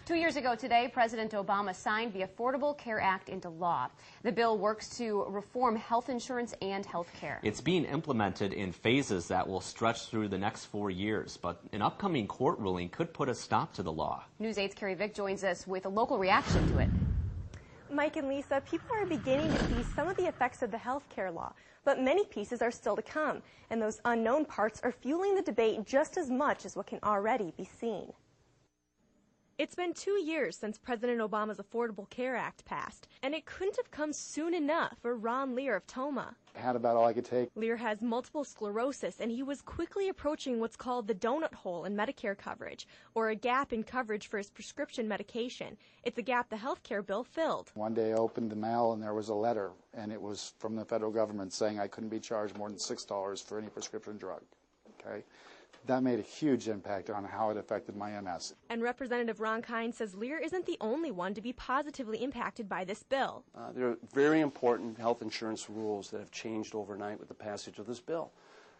2 years ago today, President Obama signed the Affordable Care Act into law. The bill works to reform health insurance and health care. It's being implemented in phases that will stretch through the next 4 years, but an upcoming court ruling could put a stop to the law. News 8's Carrie Vick joins us with a local reaction to it. Mike and Lisa, people are beginning to see some of the effects of the health care law, but many pieces are still to come, and those unknown parts are fueling the debate just as much as what can already be seen. It's been 2 years since President Obama's Affordable Care Act passed, and it couldn't have come soon enough for Ron Lear of Toma. I had about all I could take. Lear has multiple sclerosis, and he was quickly approaching what's called the donut hole in Medicare coverage, or a gap in coverage for his prescription medication. It's a gap the health care bill filled. One day I opened the mail, and there was a letter, and it was from the federal government saying I couldn't be charged more than $6 for any prescription drug. Okay? That made a huge impact on how it affected my MS. And Representative Ron Kine says Lear isn't the only one to be positively impacted by this bill. There are very important health insurance rules that have changed overnight with the passage of this bill.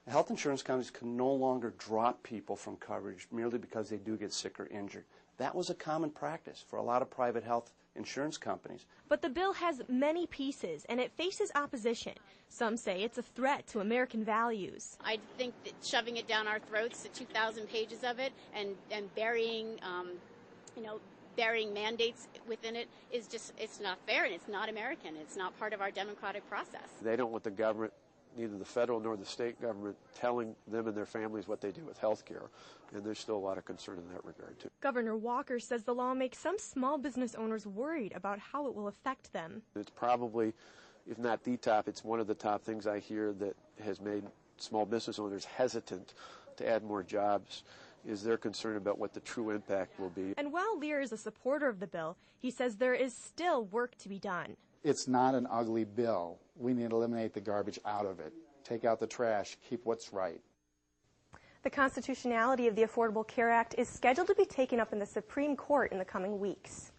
Health insurance companies can no longer drop people from coverage merely because they do get sick or injured. That was a common practice for a lot of private health insurance companies. But the bill has many pieces, and it faces opposition. Some say it's a threat to American values. I think that shoving it down our throats, the 2,000 pages of it, and burying, burying mandates within it is just, it's not fair, and it's not American. It's not part of our democratic process. They don't want the government, neither the federal nor the state government, telling them and their families what they do with health care. And there's still a lot of concern in that regard, too. Governor Walker says the law makes some small business owners worried about how it will affect them. It's probably, if not the top, it's one of the top things I hear that has made small business owners hesitant to add more jobs, is their concern about what the true impact will be. And while Lear is a supporter of the bill, he says there is still work to be done. It's not an ugly bill. We need to eliminate the garbage out of it. Take out the trash, keep what's right. The constitutionality of the Affordable Care Act is scheduled to be taken up in the Supreme Court in the coming weeks.